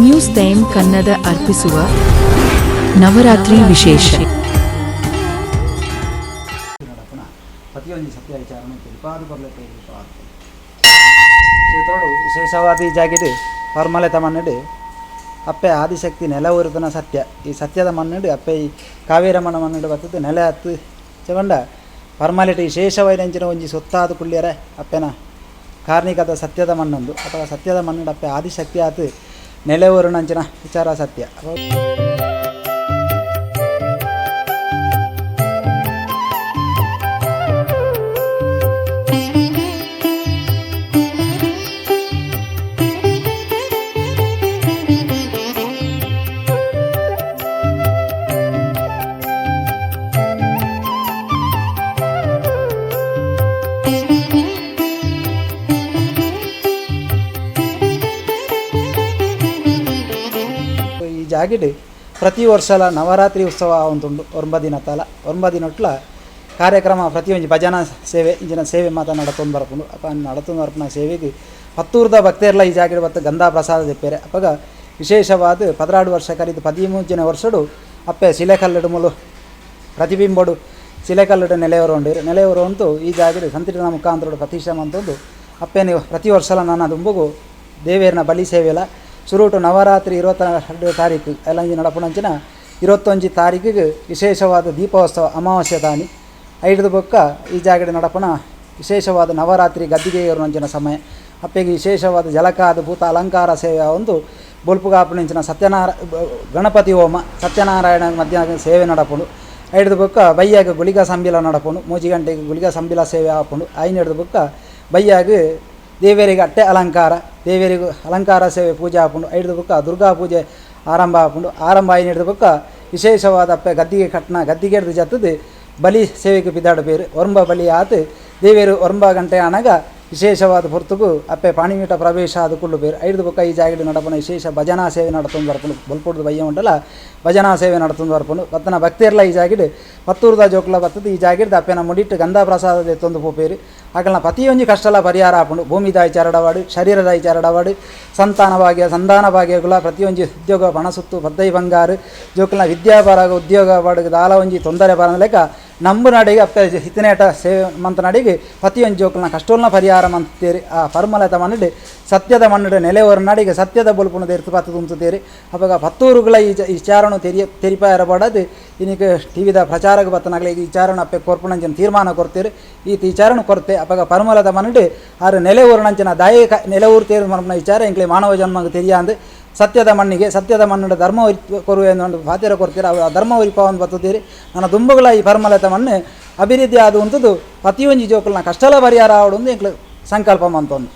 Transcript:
ನ್ಯೂಸ್ಟೈಮ್ ಅರ್ಪಿಸುವ ನವರಾತ್ರಿ ವಿಶೇಷ ಪ್ರತಿಯೊಂದು ಸತ್ಯ ವಿಚಾರಣೆ ತಿರುಪಾದು ಬರಲಿಕ್ಕೆ చేతోడు విశేషవాది జాగిడి పర్మలత మన్నుడు అప్పే ఆదిశక్తి నెల ఊరుతున్న సత్య ఈ సత్యದ మన్నుడు అప్పే ಕಾವೇರಮ್ಮನ ಮನ್ನುಡು ಬರ್ತದೆ ನೆಲೆ ಹತ್ತು ಚಗೊಂಡ ಪರ್ಮಾಲಿಟಿ ವಿಶೇಷವಾದಂಚಿನ ಒಂಜಿ ಸೊತ್ತಾದ ಕುಳ್ಳಿಯರೆ ಅಪ್ಪೆನ ಕಾರ್ಣಿಕದ ಸತ್ಯದ ಮಣ್ಣೊಂದು ಅಥವಾ ಸತ್ಯದ ಮನ್ನುಡು ಅಪ್ಪೆ ಆದಿಶಕ್ತಿ ಆತು ನೆಲೆ ಊರಿನಂಚಿನ ವಿಚಾರ ಸತ್ಯ ಜಾಗಿಡು ಪ್ರತಿ ವರ್ಷಲ ನವರಾತ್ರಿ ಉತ್ಸವ ಉಂಟುಂಡು 9 ದಿನ ತಲ 9 ದಿನೊಟ್ಲ ಕಾರ್ಯಕ್ರಮ ಪ್ರತಿಯೊಂದು ಭಜನಾ ಸೇವೆ ಇಂಜಿನ ಸೇವೆ ಮಾತ ನಡತೊಂದು ಬರ್ಕೊಂಡು ಅಪ್ಪ ನಡತೊಂದು ಬರ್ಪನ ಸೇವೆಗೆ ಪತ್ತೂರ್ದ ಭಕ್ತರೆಲ್ಲ ಈ ಜಾಗಿಡು ಬತ್ತು ಗಂಧಾ ಪ್ರಸಾದ ತೆಪ್ಪೇರೆ ಅಪ್ಪಗ ವಿಶೇಷವಾದ 16 ವರ್ಷ ಕರೀದು 13 ವರ್ಷಡು ಅಪ್ಪೆ ಶಿಲೆಕಲ್ಲಡು ಮೂಲು ಪ್ರತಿಬಿಂಬಡು ಶಿಲೆಕಲ್ಲಡು ನೆಲೆಯವರು ಅಂತೂ ಈ ಜಾಗಿಡು ಸಂತಿನ ಮುಖಾಂತರ ಪ್ರತಿಷ್ಠೆ ಅಂತಂದು ಅಪ್ಪೆ ನೀವು ಪ್ರತಿ ವರ್ಷಲ ನಾನು ದುಂಬುಗು ದೇವೇರನ ಬಲಿ ಸೇವೆಲ್ಲ ಸುರುಟು ನವರಾತ್ರಿ 22 ತಾರೀಕು ಎಲ್ಲಂಜಿ ನಡಪುಣಂಚಿನ 21 ತಾರೀಕಿಗೆ ವಿಶೇಷವಾದ ದೀಪೋತ್ಸವ ಅಮಾವಾಸ್ಯ ದಾನಿ 5 ಬೊಕ್ಕ ಈ ಜಾಗಡೆ ನಡಪುಣ ವಿಶೇಷವಾದ ನವರಾತ್ರಿ ಗದ್ದಿಗೆಯವರು ನಂಚಿನ ಸಮಯ ಅಪ್ಪೆಗೆ ವಿಶೇಷವಾದ ಜಲಕಾದ ಭೂತ ಅಲಂಕಾರ ಸೇವೆ ಒಂದು ಬೊಲ್ಪುಗಾಪುಣಂಚಿನ ಗಣಪತಿ ಹೋಮ ಸತ್ಯನಾರಾಯಣ ಮಧ್ಯಾಹ್ನ ಸೇವೆ ನಡಪುಂಡು 5 ಬೊಕ್ಕ ಬಯ್ಯಾಗ ಗುಳಿಗ ಸಂಬಿಲ ನಡಪುಂಡು 3 ಗಂಟೆಗೆ ಗುಳಿಗ ಸಂಬಿಲ ಸೇವೆ ಆಪುಂಡು 5 ಬೊಕ್ಕ ಬಯ್ಯಾಗ ದೇವರಿಗೆ ಅಟ್ಟೆ ಅಲಂಕಾರ ದೇವರಿಗೂ ಅಲಂಕಾರ ಸೇವೆ ಪೂಜೆ ಆಪುಂಡು 5 ಬೊಕ್ಕ ದುರ್ಗಾ ಪೂಜೆ ಆರಂಭ ಆಪುಂಡು ಆರಂಭ 5 ಬೊಕ್ಕ ವಿಶೇಷವಾದ ಅಪ್ಪೆ ಗದ್ದಿಗೆ ಕಟ್ನ ಗದ್ದಿಗೆ ಹಿಡಿದು ಜತ್ತದು ಬಲಿ ಸೇವೆಗೆ ಬಿದ್ದಾಡ ಬೇರು ಒರಂಬ ಬಲಿ ಆತು ದೇವರು 9 ಗಂಟೆ ಅನಗ ವಿಶೇಷವಾದ ಹೊರತುಗು ಅಪ್ಪೆ ಪಾಣಿಮೀಟ ಪ್ರವೇಶ ಆದ ಕುಳ್ಳು ಬೇರು 5 ಬೊಕ್ಕ ಈ ಜಾಗಡೆ ನಡಪನ ವಿಶೇಷ ಭಜನಾ ಸೇವೆ ನಡತೊಂದು ಬರ್ಪುಂಡು ಬಲ್ಪುಡ್ದು ಬಯ್ಯ ಉಂಟಲ್ಲ ಭಜನಾ ಸೇವೆ ನಡತೊಂದು ಬರ್ಪುಂಡು ಬತ್ತನ ಭಕ್ತಿಯರ್ಲ ಈ ಜಾಗಿಡು ಪತ್ತೂರ್ದ ಜೋಕ್ಲ ಬತ್ತದು ಈ ಜಾಗಿಡ್ದು ಅಪ್ಪೆನ ಮುಡಿಟ್ಟು ಗಂಧಾ ಪ್ರಸಾದ ಎತ್ತೊಂದು ಪೋಪೇರು ಆಗಲನ ಪ್ರತಿಯೊಂದು ಕಷ್ಟಲ ಪರಿಹಾರ ಆಪುಂಡು ಭೂಮಿದ ವಿಚಾರಡವಾಡು ಶರೀರದ ವಿಚಾರಡವಾಡು ಸಂತಾನ ಭಾಗ್ಯ ಸಂಧಾನ ಭಾಗ್ಯಗಳ ಪ್ರತಿಯೊಂದು ಉದ್ಯೋಗ ಪಣಸುತ್ತು ಪದ್ದೈ ಬಂಗಾರು ಜೋಕ್ಲನ ವಿದ್ಯಾಪರಾಗ ಉದ್ಯೋಗ ಬಾಡಿಗೆ ದಾಲ ಒಂಜಿ ತೊಂದರೆ ಬರ ಲೆಕ್ಕ ನಂಬು ನಡಿಗೆ ಅಪ್ಪ ಹಿತನೇಟ ಸೇವೆ ಮಂತ ನಡಿಗೆ ಪ್ರತಿಯೊಂದು ಜೋಕ್ಲನ ಕಷ್ಟೋಲ್ನ ಪರಿಹಾರ ಮಂತೇರಿ ಆ ಪರ್ಮಲತ ಮನ್ನುಡು ಸತ್ಯದ ಮನ್ನುಡು ನೆಲೆಯವರು ನಡಿಗೆ ಸತ್ಯದ ಬೊಲ್ಪುಣದ ಎರ್ತು ಪತ್ತು ತುಂಬ್ತೇರಿ ಅವಾಗ ಪತ್ತೂರುಗಳ ಈ ವಿಚಾರನು ತೆರಿಪಾಯರ ಬಡದು ಇನ್ನೀಗ ಟಿವಿದ ಪ್ರಚಾರಕ್ಕೆ ಬತ್ತನಾಗಲಿ ಈ ವಿಚಾರನ ಅಪ್ಪೆ ಕೊರ್ಪುಣಂಚಿನ ತೀರ್ಮಾನ ಕೊಡ್ತೇರಿ ಈ ವಿಚಾರನು ಕೊರತೆ ಅವಾಗ ಪರ್ಮಲತ ಮನ್ನುಡು ಆರು ನೆಲೆಯೂರಿನಂಚಿನ ದಾಯ ನೆಲೆಯೂರು ತೇರು ಮರ್ಪನ ವಿಚಾರ ಇಂಕ್ಲೆ ಮಾನವ ಜನ್ಮಗೆ ತೆರಿಯಾಂದು ಸತ್ಯದ ಮಣ್ಣಿಗೆ ಸತ್ಯದ ಮಣ್ಣು ಧರ್ಮ ಕೊರುವೆ ಎಂದು ಪಾತಿರ ಕೊಡ್ತೀರಿ ಆ ಧರ್ಮ ಉರಿಪವನ್ನು ಬತ್ತುತ್ತೀರಿ ನನ್ನ ದುಂಬುಗಳ ಈ ಪರ್ಮಲತ ಮಣ್ಣು ಅಭಿವೃದ್ಧಿ ಆದ ಪ್ರತಿಯೊಂದು ಜೋಕಲ್ನ ಕಷ್ಟಲ ಪರಿಹಾರ ಆವಡು ಇಂಕ್ಲೆ ಸಂಕಲ್ಪ ಮಂತೊಂದು